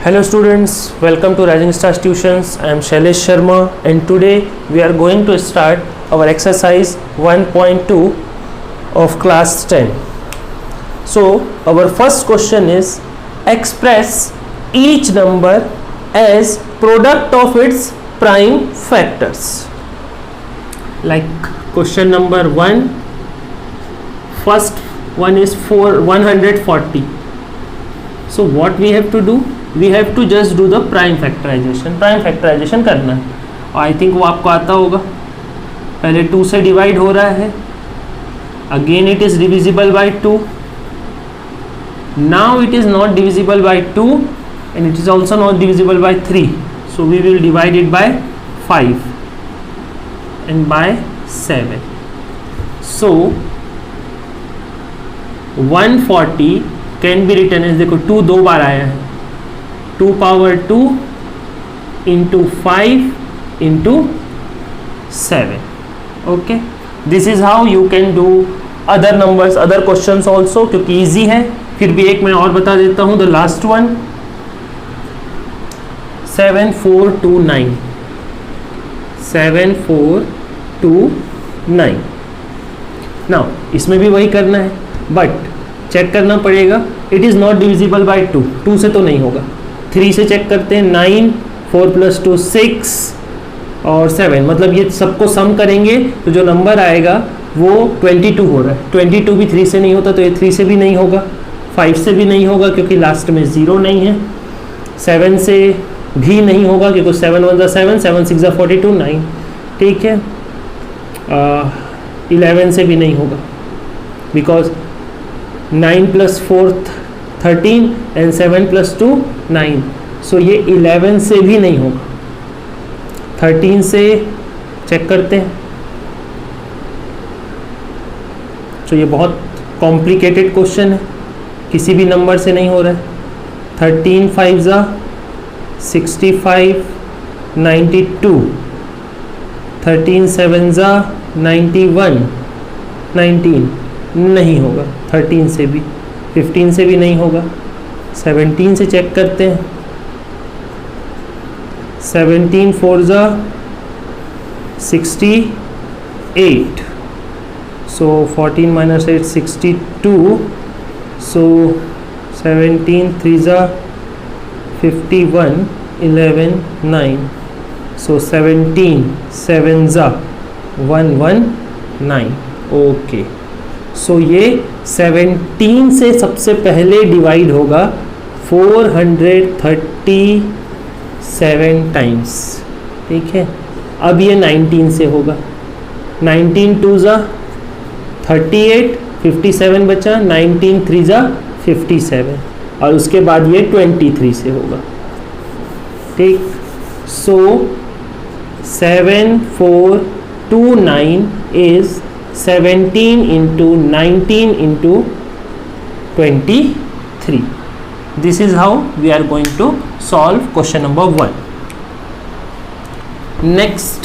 Hello students, welcome to Rising Stars Tuitions. I am Shailesh Sharma and today we are going to start our exercise 1.2 of class 10. So our first question is express each number as product of its prime factors. Like question number 1, first one is 140. So what we have to do? We have to just do the prime factorization. Prime factorization करना है और I think वो आपको आता होगा. पहले 2 से divide हो रहा है, again it is divisible by 2. Now it is not divisible by 2 and it is also not divisible by 3. So we will divide it by 5 and by 7. So 140 can be written as, देखो 2 दो बार आया है, 2 power 2 into 5 into 7. Okay, this is how you can do other numbers, other questions also, क्योंकि easy है. फिर भी एक मैं और बता देता हूँ, the last one 7429. 7429. now इसमें भी वही करना है, बट चेक करना पड़ेगा. It is not divisible by 2. 2 से तो नहीं होगा. 3 से चेक करते हैं. 9, 4 + 2 6 और 7, मतलब ये सबको सम करेंगे तो जो नंबर आएगा वो 22 हो रहा है. 22 भी 3 से नहीं होता तो ये 3 से भी नहीं होगा, 5 से भी नहीं होगा क्योंकि लास्ट में 0 नहीं है, 7 से भी नहीं होगा क्योंकि 7 1 7, 7 6 42, 9. ठीक है. 11 से भी नहीं होगा बिकॉज 9 + 4 13 एंड 7 + 2 9. सो ये 11 से भी नहीं होगा. 13 से चेक करते हैं. तो ये बहुत कॉम्प्लिकेटेड क्वेश्चन है, किसी भी नंबर से नहीं हो रहा है. 13 5 65 92, 13 7 91, 19 नहीं होगा. 13 से भी, 15 से भी नहीं होगा. 17 से चेक करते हैं. 17 4 68. सो 14 - 8 62. सो 17 3 51, 11 9. सो 17 7 119. ओके. सो ये 17 से सबसे पहले डिवाइड होगा 437 टाइम्स. ठीक है. अब ये 19 से होगा. 19 2 38, 57 बचा. 19 3 57 और उसके बाद ये 23 से होगा. ठीक. सो 7429 is 17 into 19 into 23. This is how we are going to solve question number 1. Next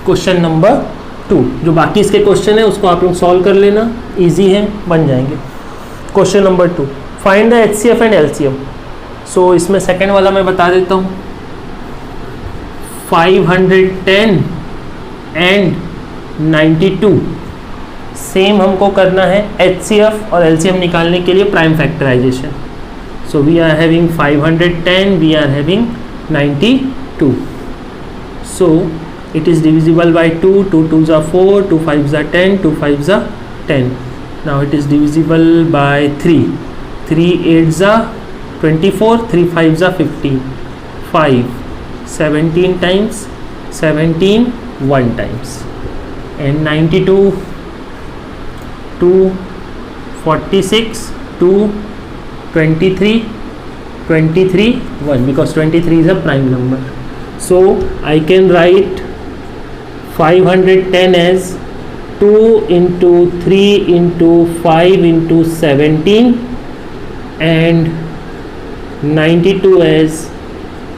question number 2. जो बाकी इसके क्वेश्चन है उसको आप लोग सॉल्व कर लेना, इजी है, बन जाएंगे. Question number 2, find the HCF and LCM. सो इसमें सेकेंड वाला मैं बता देता हूँ. 510 एंड 92 सेम हमको करना है HCF और LCM निकालने के लिए prime factorization. So we are having 510, we are having 92. So it is divisible by 2. 2 2 4, 2 5 10, 2 5 10. Now it is divisible by 3. 3 8 24, 3 5 15, 5 17 times, 17 1 times. and 92 2 46 2 23 1 because 23 is a prime number. So I can write 510 as 2 into 3 into 5 into 17 and 92 as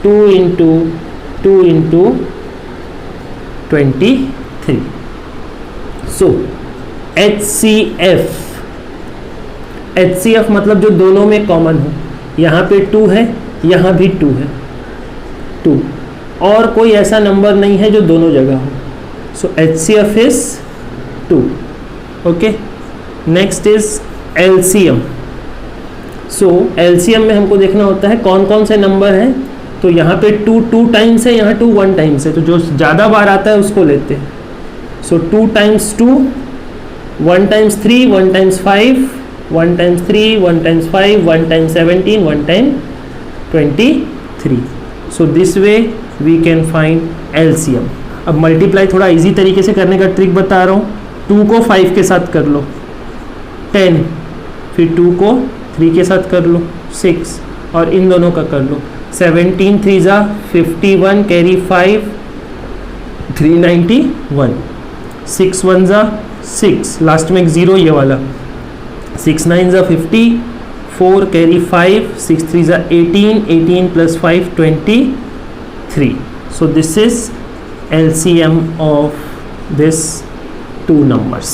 2 into 2 into 23. So HCF मतलब जो दोनों में common हो, यहाँ पे 2 है, यहाँ भी 2 है, 2, और कोई ऐसा नंबर नहीं है जो दोनों जगह हो. सो HCF is 2. Okay, next is LCM. So LCM में हमको देखना होता है कौन कौन से नंबर हैं. तो यहाँ पे 2 टाइम्स है, यहाँ 2 1 टाइम्स है, तो जो ज़्यादा बार आता है उसको लेते हैं. So 2 times 2, 1 times 3, 1 times 5, 1 times 3, 1 times 5, 1 times 17, 1 time 23. So this way we can find LCM. अब मल्टीप्लाई थोड़ा इजी तरीके से करने का ट्रिक बता रहा हूँ. 2 को 5 के साथ कर लो 10, फिर 2 को 3 के साथ कर लो 6, और इन दोनों का कर लो 17 3 जा 51, कैरी 5, 391, 6 1 जा 6, लास्ट में एक 0 ये वाला, 6 9 जा 50, 4 कैरी 5, 6 3 जा 18, 18 plus 5 23. So this is LCM of this two numbers.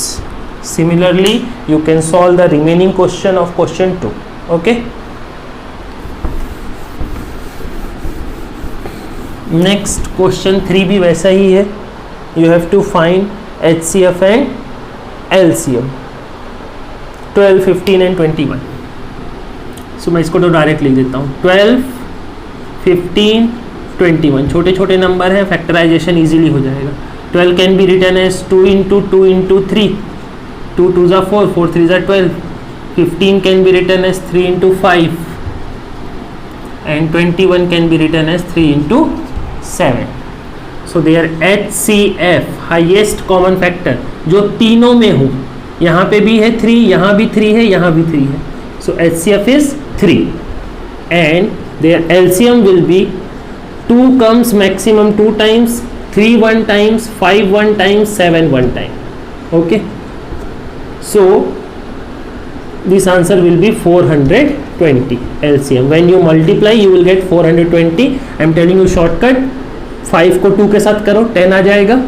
Similarly, you can solve the remaining question of question 2. Okay. Next question 3 भी वैसा ही है. You have to find HCF and LCM 12, 15 and 21. So मैं इसको तो direct लिख देता हूँ. 12, 15, 21 छोटे छोटे नंबर हैं, फैक्टराइजेशन इजीली हो जाएगा. 12 can be written as 2 into 2 into 3, 2 2 ज़ा 4, 4 3 ज़ा 12. 15 can be written as 3 into 5, and 21 can be written as 3 into 7. So there HCF highest common factor जो तीनों में हो, यहाँ पे भी है 3, यहाँ भी 3 है, यहाँ भी 3 है. So HCF is 3 and there LCM will be 2 comes maximum 2 times, 3 1 times, 5 1 times, 7 1 time. Okay, so this answer will be 420 LCM. When you multiply you will get 420. I am telling you shortcut. 5 को 2 के साथ करो 10 आ जाएगा.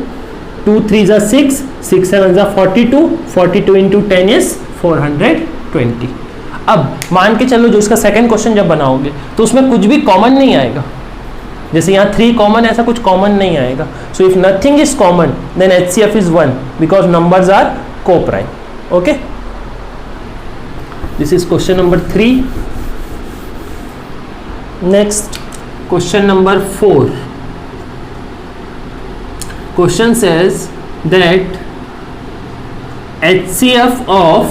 2 3 जा 6, 6 7 जा 42, 42 into 10 is 420. अब मान के चलो जो इसका सेकंड क्वेश्चन जब बनाओगे तो उसमें कुछ भी कॉमन नहीं आएगा. जैसे यहाँ 3 कॉमन, ऐसा कुछ कॉमन नहीं आएगा. So if nothing is common then HCF is 1 because numbers are co-prime. Okay, this is question number 3. Next question number 4. Question says that HCF of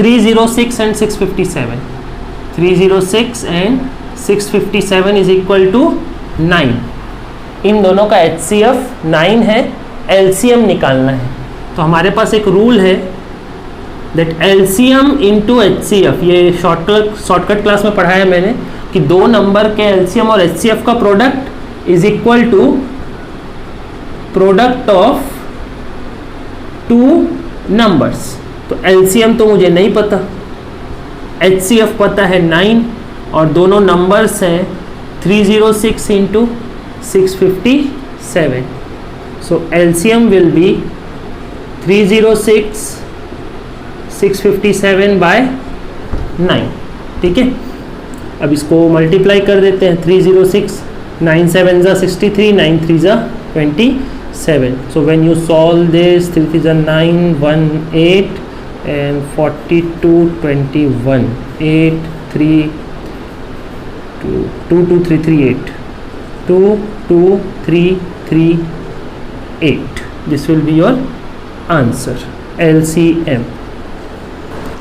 306 and 657, 306 and 657 is equal to 9. इन दोनों का HCF 9 है, LCM निकालना है. तो हमारे पास एक rule है दैट LCM इंटू HCF, ये शॉर्टकट क्लास में पढ़ाया है मैंने कि दो नंबर के LCM और HCF का product is equal to product of 2 numbers. तो LCM तो मुझे नहीं पता, HCF पता है 9, और दोनों नंबर्स हैं 306 into 657. So LCM will be 306 657 by 9. ठीक है, अब इसको मल्टीप्लाई कर देते हैं. 306 9 7 ज़ा 63, 9 3 ज़ा 27. So when you solve this 3 3 ज़ा 9, 1 8 and 42 21, 8 3 2 2 3 3 8, 2 2 3 3 8. This will be your answer, LCM.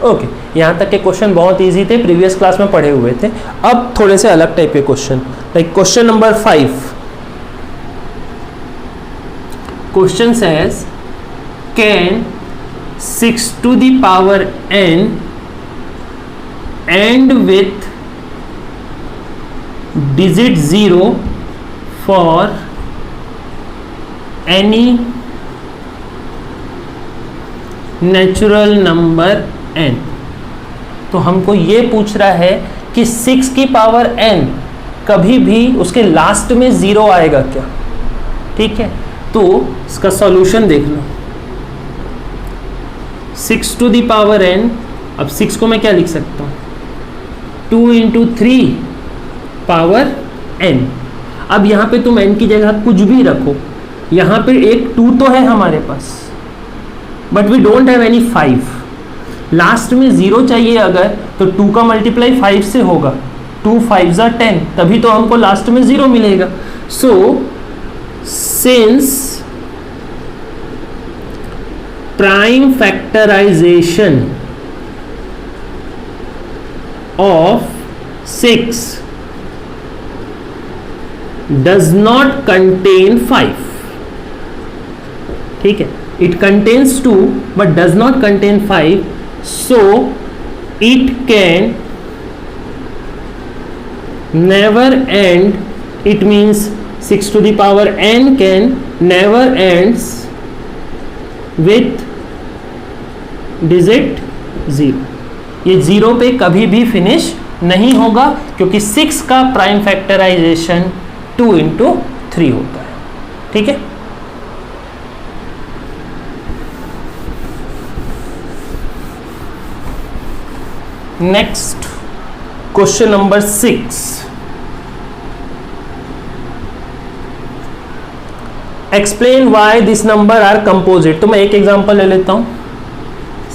Okay, यहाँ तक के क्वेश्चन बहुत इजी थे, प्रीवियस क्लास में पढ़े हुए थे. अब थोड़े से अलग टाइप के question, like question number 5. Question says can 6 to the power n end with digit 0 for any natural number n. तो हमको ये पूछ रहा है कि 6 की पावर n कभी भी उसके लास्ट में 0 आएगा क्या. ठीक है, तो इसका सॉल्यूशन देख लो. 6 to the power n, अब 6 को मैं क्या लिख सकता हूँ, 2 इंटू 3 पावर n। अब यहाँ पे तुम n की जगह कुछ भी रखो, यहाँ पे एक 2 तो है हमारे पास, but we don't have any 5, last में 0 चाहिए अगर, तो 2 का मल्टीप्लाई 5 से होगा, 2 5 are 10, तभी तो हमको लास्ट में 0 मिलेगा। So since prime factorization of 6 does not contain 5, ठीक है, it contains 2 but does not contain 5, so it can never end, it means 6 to the power n can never ends with digit 0, ये 0 पे कभी भी finish नहीं होगा, क्योंकि 6 का प्राइम फैक्टराइजेशन 2 इंटू 3 होता है, ठीक है। Next question number 6, explain why this number are composite. तो मैं एक एग्जांपल ले लेता हूं,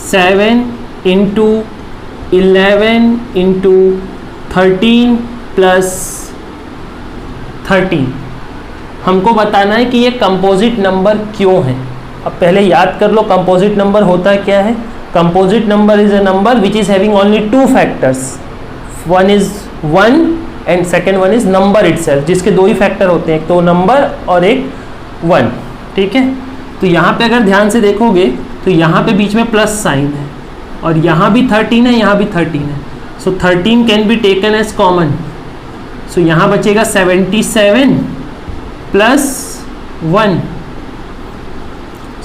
7 इंटू 11 इंटू 13 प्लस 13, हमको बताना है कि ये कंपोजिट नंबर क्यों है। अब पहले याद कर लो कंपोजिट नंबर होता क्या है। Composite number is a number which is having only 2 factors, one is 1 and second one is number itself, जिसके 2 ही फैक्टर होते हैं, एक तो नंबर और एक 1, ठीक है। तो यहाँ पे अगर ध्यान से देखोगे तो यहाँ पे बीच में प्लस साइन है, और यहाँ भी 13 है, यहाँ भी 13 है, so 13 can be taken as common, so यहाँ बचेगा 77 प्लस 1,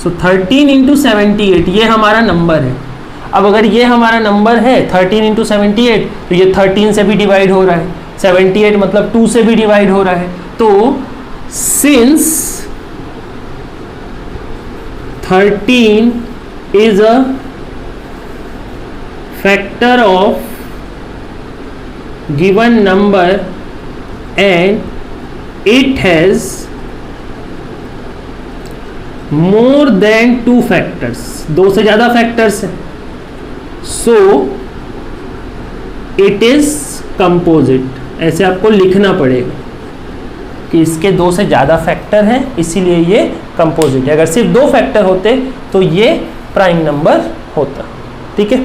सो 13 इंटू 78, ये हमारा नंबर है। अब अगर ये हमारा नंबर है 13 इंटू 78, तो ये 13 से भी डिवाइड हो रहा है, 78 मतलब 2 से भी डिवाइड हो रहा है। तो since 13 is a factor of given number and it has more than 2 factors, 2 से ज़्यादा फैक्टर्स है, so it is composite। ऐसे आपको लिखना पड़ेगा कि इसके 2 से ज़्यादा फैक्टर हैं, इसीलिए ये कंपोजिट है। अगर सिर्फ 2 फैक्टर होते तो ये प्राइम नंबर होता, ठीक है।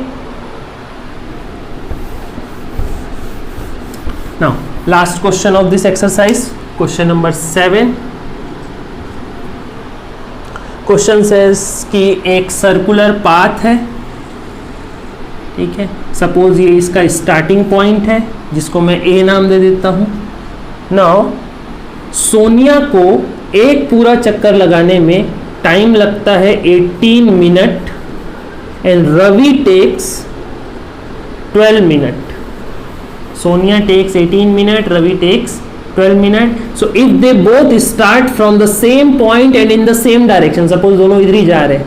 Now last question of this exercise, question number 7। Question says कि एक सर्कुलर पाथ है, ठीक है। सपोज ये इसका स्टार्टिंग पॉइंट है, जिसको मैं ए नाम दे देता हूं। नाउ सोनिया को एक पूरा चक्कर लगाने में टाइम लगता है 18 minute and Ravi takes 12 minute. Sonia takes 18 minute, Ravi takes 12 minute. So if they both start from the same point and in the same direction, suppose दोनों इधर ही जा रहे हैं,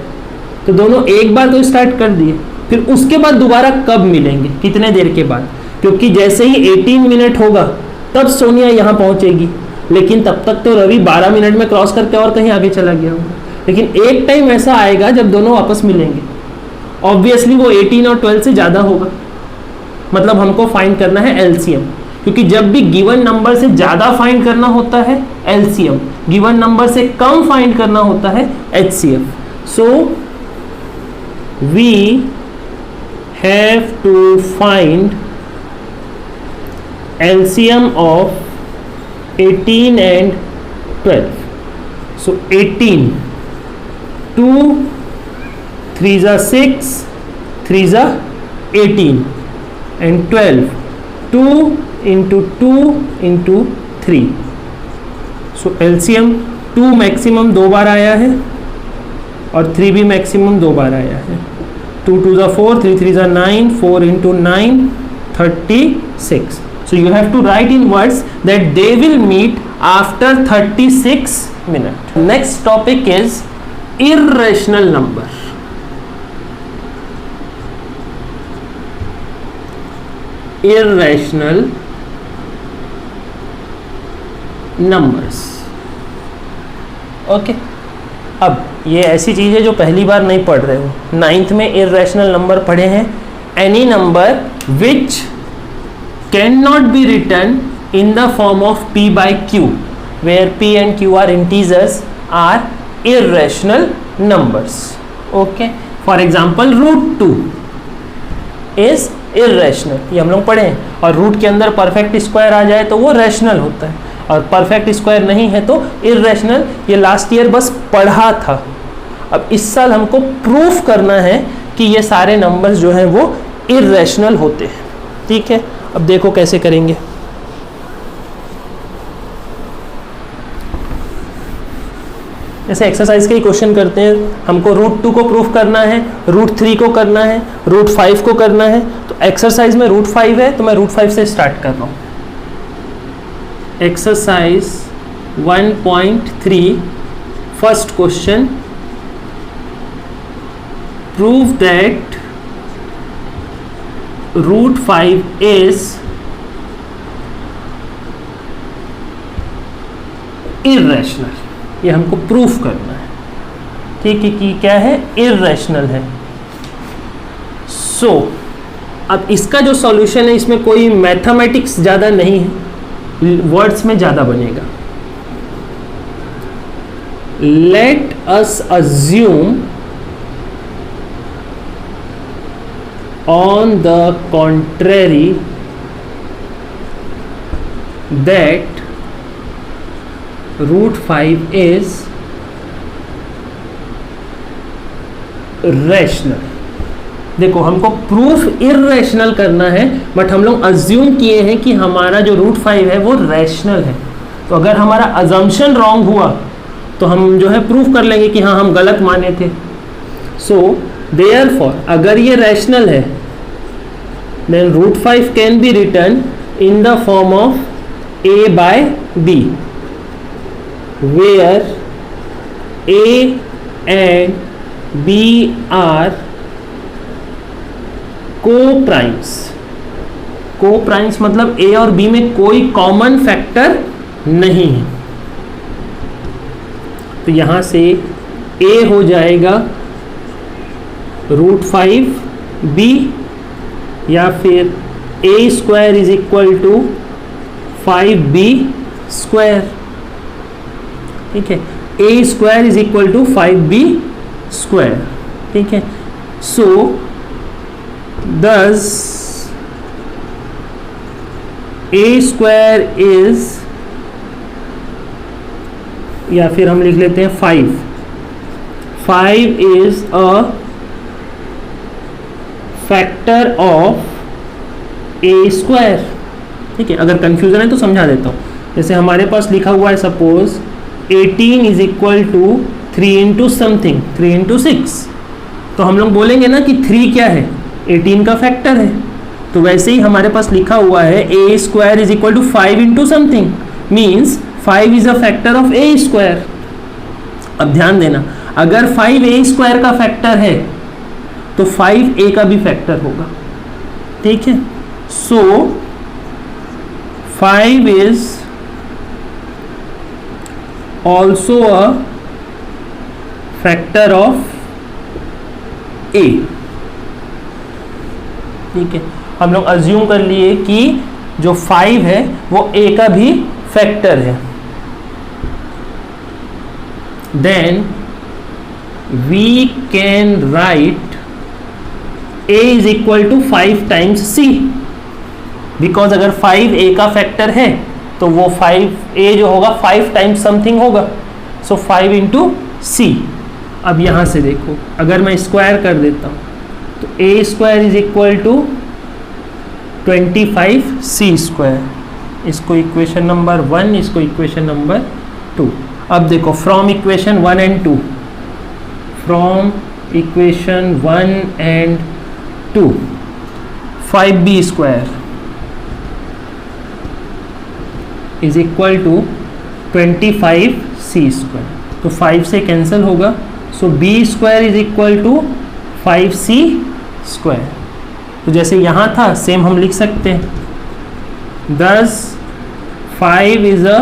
तो दोनों एक बार तो स्टार्ट कर दिए, फिर उसके बाद दोबारा कब मिलेंगे, कितने देर के बाद, क्योंकि जैसे ही 18 मिनट होगा तब सोनिया यहाँ पहुंचेगी, लेकिन तब तक तो रवि 12 मिनट में क्रॉस करके और कहीं आगे चला गया होगा। लेकिन एक टाइम ऐसा आएगा जब दोनों वापस मिलेंगे, ऑब्वियसली वो 18 और 12 से ज़्यादा होगा, मतलब हमको फाइंड करना है एलसीएम, क्योंकि जब भी गिवन नंबर से ज़्यादा फाइंड करना होता है एलसीएम, गिवन नंबर से कम फाइंड करना होता है HCF. So we have to find LCM of 18 and 12. So 18, 2 3s are 6, 3s are 18 and 12, 2 into 2 into 3. So LCM 2 maximum 2 बार आया है और 3 भी मैक्सिमम 2 बार आया है। 2 2s are 4, 3 3s are 9, 4 into 9 36. So you have to write in words that they will meet after 36 minutes. Next topic is irrational number. irrational numbers. Okay अब ये ऐसी चीज़ है जो पहली बार नहीं पढ़ रहे हो. 9th में irrational नंबर पढ़े हैं. Any number which can not be written in the form of p by q, where p and q are integers, are irrational numbers. Okay, for example root 2 is irrational, ये हम लोग पढ़े हैं. और root के अंदर परफेक्ट स्क्वायर आ जाए तो वो रैशनल होता है, और परफेक्ट स्क्वायर नहीं है तो इर्रेशनल. ये लास्ट ईयर बस पढ़ा था. अब इस साल हमको प्रूफ करना है कि ये सारे नंबर्स जो हैं वो इर्रेशनल होते हैं. ठीक है, अब देखो कैसे करेंगे. जैसे एक्सरसाइज के ही क्वेश्चन करते हैं. हमको रूट 2 को प्रूफ करना है, रूट 3 को करना है, रूट 5 को करना है. तो एक्सरसाइज में रूट 5 है तो मैं रूट 5 से स्टार्ट कर रहा हूँ. Exercise 1.3 first question, prove that root 5 is irrational. ये हमको प्रूफ करना है. ठीक है, कि क्या है, इर्रेशनल है. सो अब इसका जो सॉल्यूशन है इसमें कोई मैथमेटिक्स ज़्यादा नहीं है, वर्ड्स में ज़्यादा बनेगा. Let us assume on the contrary that root 5 is rational. देखो हमको प्रूफ इर्रेशनल करना है, बट हम लोग अज्यूम किए हैं कि हमारा जो रूट 5 है वो रैशनल है. तो अगर हमारा अजम्पशन रॉन्ग हुआ तो हम जो है प्रूफ कर लेंगे कि हाँ हम गलत माने थे. सो देयरफॉर अगर ये रैशनल है then root 5 can be written in the form of a by b, where a and b are co-primes. Co-primes मतलब a और b में कोई कॉमन फैक्टर नहीं है. तो यहां से a हो जाएगा रूट 5b, या फिर a square is equal to 5b square. ठीक है, a square is equal to 5b square. ठीक है, सो thus a square is, या फिर हम लिख लेते हैं 5 is a factor of a square. ठीक है, अगर कंफ्यूजन है तो समझा देता हूँ. जैसे हमारे पास लिखा हुआ है suppose 18 is equal to 3 into something, 3 into 6. तो हम लोग बोलेंगे ना कि 3 क्या है, 18 का फैक्टर है. तो वैसे ही हमारे पास लिखा हुआ है a square is equal to 5 into something, means 5 is a factor of a square. अब ध्यान देना, अगर 5 a स्क्वायर का फैक्टर है तो 5 a का भी फैक्टर होगा. ठीक है, सो 5 is also a factor of a. ठीक है, हम लोग अज्यूम कर लिए कि जो 5 है वो a का भी फैक्टर है. Then we can write a is equal to 5 times c, because अगर 5 a का फैक्टर है तो वो 5a जो होगा 5 टाइम्स समथिंग होगा. सो 5 इंटू c. अब यहां से देखो, अगर मैं स्क्वायर कर देता हूं तो a square is equal to 25c square. इसको इक्वेशन नंबर 1, इसको इक्वेशन नंबर 2. अब देखो from equation 1 and 2, from equation 1 and 2, 5b square is equal to 25c square. तो 5 से कैंसिल होगा. So b square is equal to 5c square. तो जैसे यहाँ था सेम हम लिख सकते हैं, thus 5 is a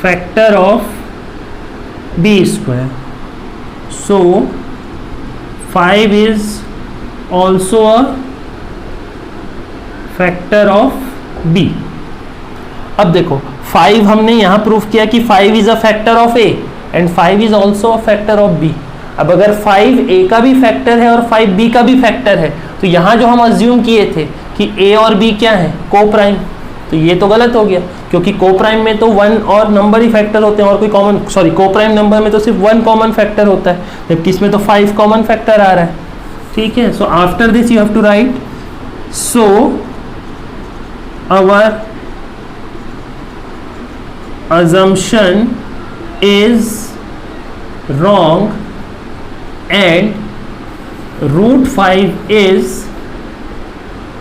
factor of b square, so 5 is also a factor of b. अब देखो 5 हमने यहाँ प्रूफ किया कि 5 is a factor of a and 5 is also a factor of b. अब अगर 5 a का भी फैक्टर है और 5 b का भी फैक्टर है, तो यहाँ जो हम अज्यूम किए थे कि a और b क्या है, को प्राइम, तो ये तो गलत हो गया, क्योंकि को प्राइम में तो 1 और नंबर ही फैक्टर होते हैं और कोई कॉमन, सॉरी को प्राइम नंबर में तो सिर्फ 1 कॉमन फैक्टर होता है, जबकि इसमें तो 5 कॉमन फैक्टर आ रहा है. ठीक है, so after this you have to write, so our assumption is wrong and root 5 is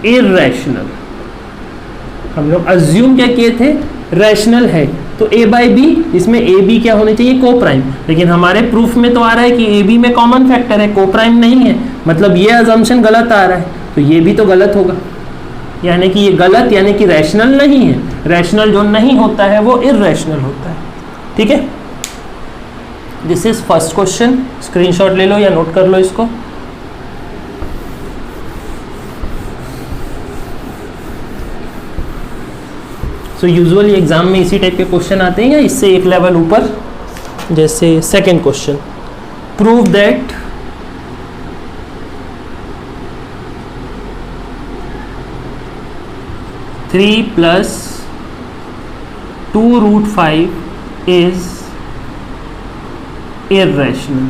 irrational. हम लोग assume क्या किए थे, rational है, तो a by b, इसमें a b क्या होने चाहिए, को प्राइम, लेकिन हमारे प्रूफ में तो आ रहा है कि a b में कॉमन फैक्टर है, को प्राइम नहीं है, मतलब ये assumption गलत आ रहा है, तो ये भी तो गलत होगा, यानी कि ये गलत, यानी कि रैशनल नहीं है. रैशनल जो नहीं होता है वो इररेशनल होता है. ठीक है, this is first question. Screenshot ले लो या नोट कर लो इसको. सो यूजुअली एग्जाम में इसी टाइप के क्वेश्चन आते हैं या इससे एक लेवल ऊपर. जैसे second question, prove that 3 plus 2 root 5 is irrational.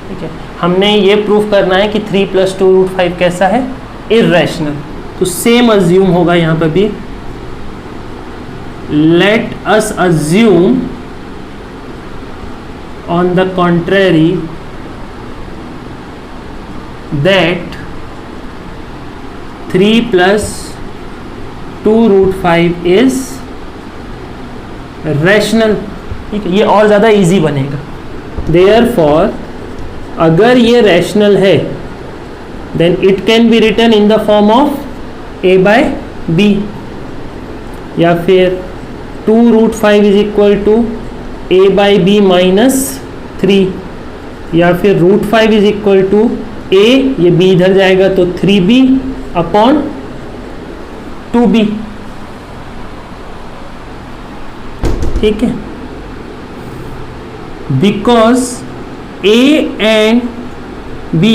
ठीक है, हमने ये प्रूफ करना है कि 3 plus 2 root 5 कैसा है, irrational. तो सेम अज्यूम होगा यहाँ पर भी. Let us assume on the contrary that 3 plus 2 root 5 is rational. ठीक है, ये और ज़्यादा इजी बनेगा. Therefore, अगर ये रैशनल है then it can be written in the form of a by b, या फिर 2 root 5 is equal to a by b minus 3, या फिर root 5 is equal to a, ये b इधर जाएगा तो 3b अपॉन 2b. ठीक है, because a and b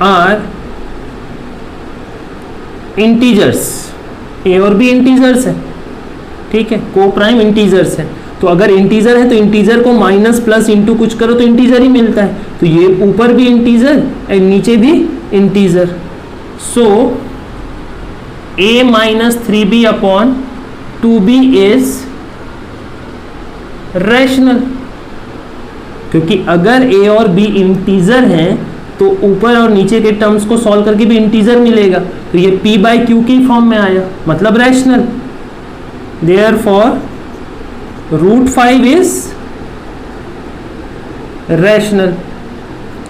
are integers, a और b इंटीजर्स है. ठीक है, को प्राइम इंटीजर्स है, तो अगर इंटीजर है तो इंटीजर को माइनस प्लस इंटू कुछ करो तो इंटीजर ही मिलता है. तो ये ऊपर भी इंटीजर एंड नीचे भी integer. So a minus 3b upon 2b is rational, क्योंकि अगर a और b इंटीजर हैं तो ऊपर और नीचे के टर्म्स को सॉल्व करके भी इंटीजर मिलेगा, तो ये p by q की फॉर्म में आया, मतलब rational. Therefore root 5 is rational.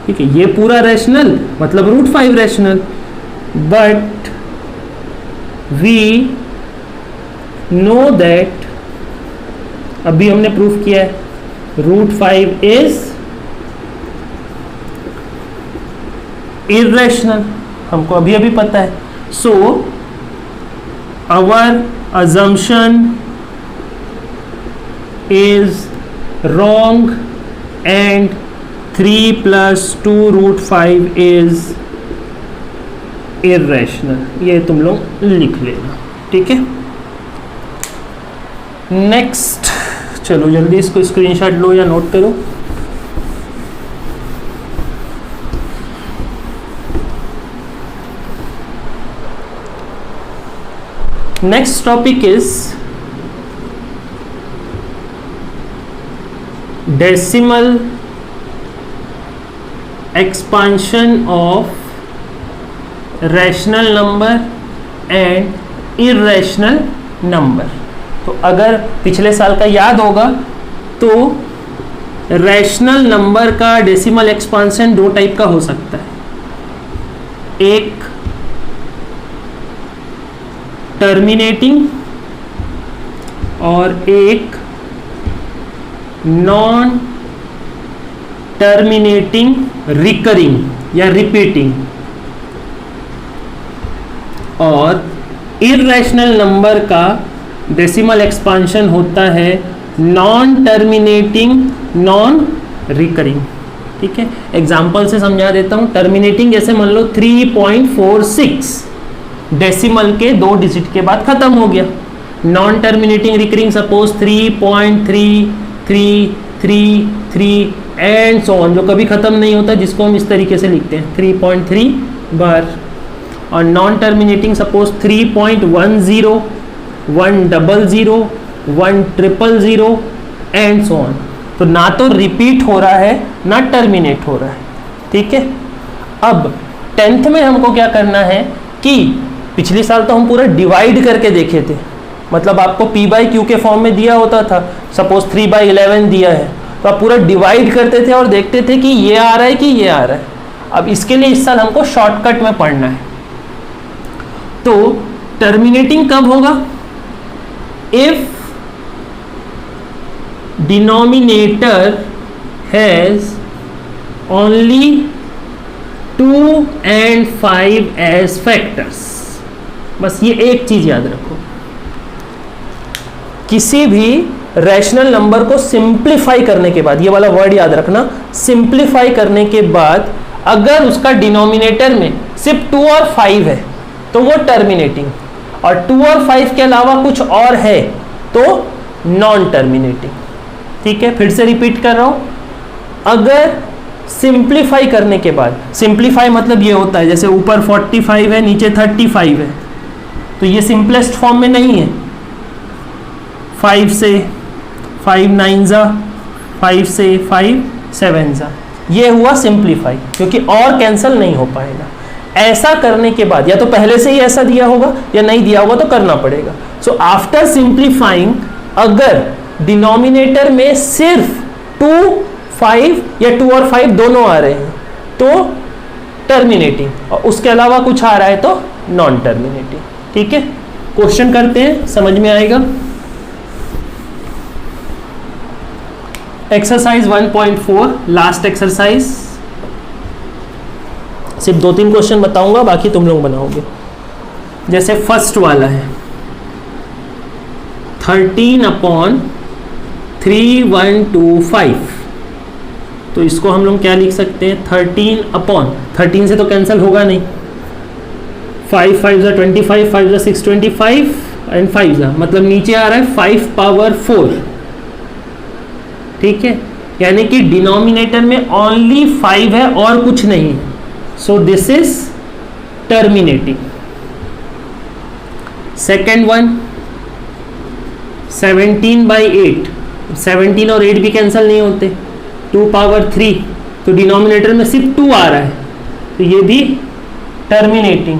ठीक है, ये पूरा रैशनल मतलब root 5 rational. But we know that, अभी हमने प्रूफ किया है रूट 5 इज irrational, हमको अभी अभी पता है. So our assumption is wrong and 3 plus 2 root 5 is irrational. ये तुम लोग लिख लेना. ठीक है, नेक्स्ट. चलो जल्दी इसको स्क्रीनशॉट लो या नोट करो. Next topic is decimal expansion of rational number and irrational number. तो अगर पिछले साल का याद होगा तो रैशनल नंबर का डेसिमल एक्सपांशन दो टाइप का हो सकता है, एक टर्मिनेटिंग और एक नॉन टर्मिनेटिंग रिकरिंग या रिपीटिंग। और इर्रेशनल नंबर का डेसिमल एक्सपांशन होता है नॉन टर्मिनेटिंग नॉन रिकरिंग। ठीक है, एग्जाम्पल से समझा देता हूं। टर्मिनेटिंग जैसे मान लो 3.46 डेसिमल के 2 डिजिट के बाद खत्म हो गया। Non terminating recurring suppose 3.3333 and so on, जो कभी खत्म नहीं होता, जिसको हम इस तरीके से लिखते हैं 3.3 बार। और non terminating suppose 3.10 100 100 and so on. तो ना तो रिपीट हो रहा है ना टर्मिनेट हो रहा है। ठीक है, अब 10th में हमको क्या करना है कि पिछले साल तो हम पूरा डिवाइड करके देखे थे, मतलब आपको p/q के फॉर्म में दिया होता था, सपोज 3/11 दिया है तो आप पूरा डिवाइड करते थे और देखते थे कि ये आ रहा है कि ये आ रहा है। अब इसके लिए इस साल हमको शॉर्टकट में पढ़ना है। तो टर्मिनेटिंग कब होगा? If denominator has only 2 and 5 as factors. बस ये एक चीज याद रखो, किसी भी रैशनल नंबर को सिंप्लीफाई करने के बाद, ये वाला वर्ड याद रखना, सिंप्लीफाई करने के बाद अगर उसका डिनोमिनेटर में सिर्फ 2 और 5 है तो वो टर्मिनेटिंग, और 2 और 5 के अलावा कुछ और है तो नॉन टर्मिनेटिंग। ठीक है, फिर से रिपीट कर रहा हूं, अगर सिंप्लीफाई करने के बाद, सिंप्लीफाई मतलब ये होता है जैसे ऊपर 45 है नीचे 35 है, तो ये सिंपलेस्ट फॉर्म में नहीं है। 5 से 5 9 5 से 5 7 ये हुआ सिंप्लीफाई, क्योंकि और कैंसिल नहीं हो पाएगा। ऐसा करने के बाद या तो पहले से ही ऐसा दिया होगा या नहीं दिया होगा तो करना पड़ेगा। सो आफ्टर सिंप्लीफाइंग, अगर डिनोमिनेटर में सिर्फ 2 5 या 2 और 5 दोनों आ रहे हैं तो टर्मिनेटिंग, और उसके अलावा कुछ आ रहा है तो नॉन टर्मिनेटिंग। ठीक है, क्वेश्चन करते हैं, समझ में आएगा। एक्सरसाइज 1.4 लास्ट एक्सरसाइज, सिर्फ 2-3 क्वेश्चन बताऊंगा, बाकी तुम लोग बनाओगे। जैसे फर्स्ट वाला है 13/3125, तो इसको हम लोग क्या लिख सकते हैं? 13 से तो कैंसिल होगा नहीं, 5 5 25 5 625 एंड 5 मतलब नीचे आ रहा है 5/4। ठीक है, यानी कि डिनोमिनेटर में ओनली 5 है और कुछ नहीं है, so this is terminating. Second one 17/8, 17 और 8 भी कैंसिल नहीं होते, 2/3, तो डिनोमिनेटर में सिर्फ 2 आ रहा है तो ये भी टर्मिनेटिंग।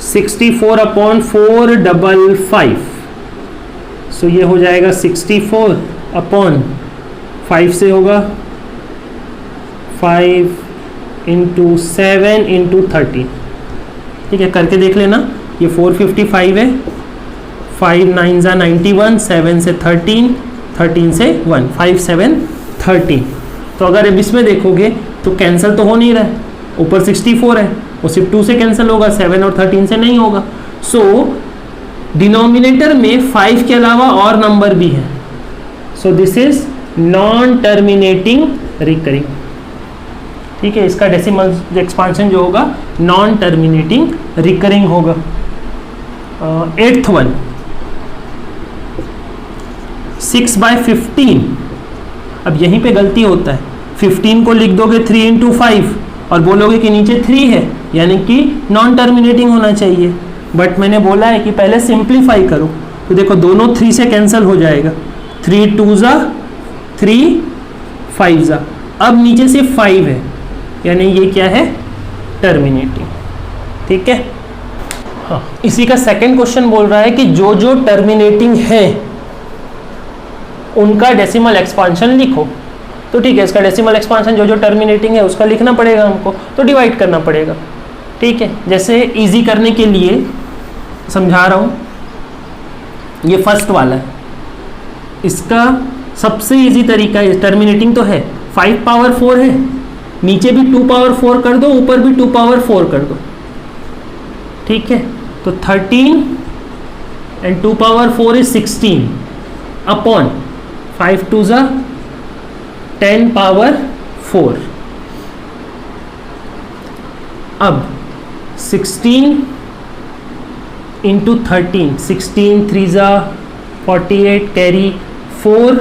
64/455, सो ये हो जाएगा 64/5 से होगा 5 × 7 × 13। ठीक है, करके देख लेना। ये 455 है, 5 9 91, 7 से 13, 13 से 1, 5 7 13। तो अगर अब इसमें देखोगे तो कैंसिल तो हो नहीं रहा है, ऊपर 64 है, वो सिर्फ 2 से कैंसिल होगा, 7 और 13 से नहीं होगा। सो डिनोमिनेटर में 5 के अलावा और नंबर भी है, so this is non terminating recurring. ठीक है, इसका डेसिमल एक्सपांशन जो होगा नॉन टर्मिनेटिंग रिकरिंग होगा। 8th वन 6/15, अब यहीं पे गलती होता है, 15 को लिख दोगे 3 × 5 और बोलोगे कि नीचे 3 है, यानी कि नॉन टर्मिनेटिंग होना चाहिए, बट मैंने बोला है कि पहले सिंप्लीफाई करो, तो देखो दोनों 3 से कैंसिल हो जाएगा, 3 2 3 5 अब नीचे से 5 है, यानी ये क्या है? टर्मिनेटिंग। ठीक है, हाँ, इसी का सेकंड क्वेश्चन बोल रहा है कि जो जो टर्मिनेटिंग है उनका डेसिमल एक्सपांशन लिखो। तो ठीक है, इसका डेसिमल एक्सपांशन जो जो टर्मिनेटिंग है उसका लिखना पड़ेगा हमको, तो डिवाइड करना पड़ेगा। ठीक है, जैसे इजी करने के लिए समझा रहा हूँ, ये फर्स्ट वाला है, इसका सबसे इजी तरीका है, टर्मिनेटिंग तो है, 5 पावर 4 है, नीचे भी 2 पावर 4 कर दो, ऊपर भी 2 पावर 4 कर दो। ठीक है, तो 13 एंड 2 पावर 4 इज 16 अपॉन 5 2 जा 10 पावर 4। अब 16 इंटू 13, 16 3 जा 48 कैरी 4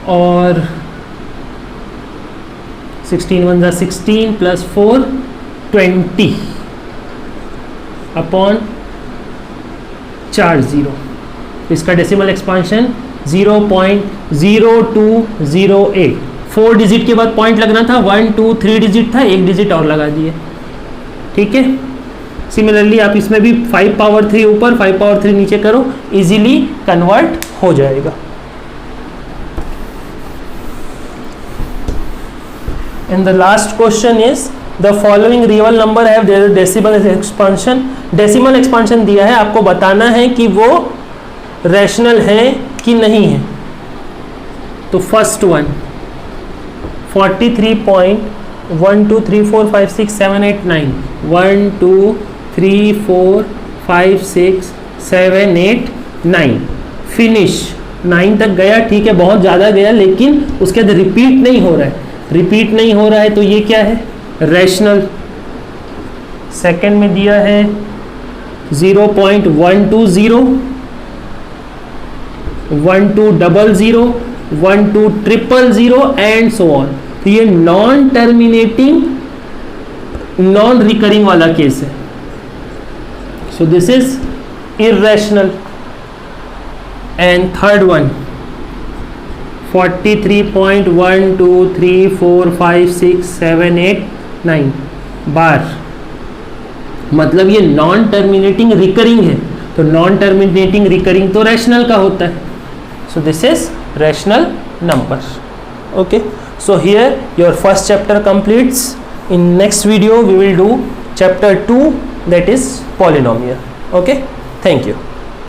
और 16 1 जा 16 प्लस 4 20 अपॉन 4 0। इसका डेसिमल एक्सपांशन 0.0208। 4 डिजिट के बाद पॉइंट लगना था, 1 2 3 डिजिट था, एक डिजिट और लगा दिए। ठीक है, सिमिलरली आप इसमें भी 5 पावर 3 ऊपर 5 पावर 3 नीचे करो, इजीली कन्वर्ट हो जाएगा। And the last question is the following real number have their decimal expansion. Decimal expansion दिया है, आपको बताना है कि वो रैशनल है कि नहीं है। तो फर्स्ट वन 43.12345678 9, 1 2 3 4 5 6 7 8 9, फिनिश 9 तक गया। ठीक है, बहुत ज़्यादा गया, लेकिन उसके बाद रिपीट नहीं हो रहा है, रिपीट नहीं हो रहा है, तो ये क्या है, रैशनल। सेकंड में दिया है 0.120, 1200, 12000 एंड सो ऑन। तो ये नॉन टर्मिनेटिंग नॉन रिकरिंग वाला केस है, so this is irrational. And third one 43.12345678 9 बार, मतलब ये नॉन टर्मिनेटिंग रिकरिंग है, तो नॉन टर्मिनेटिंग रिकरिंग तो रैशनल का होता है, so this is rational number. Okay, so here your first chapter completes. In next video we will do chapter 2, that is polynomial. Okay, thank you.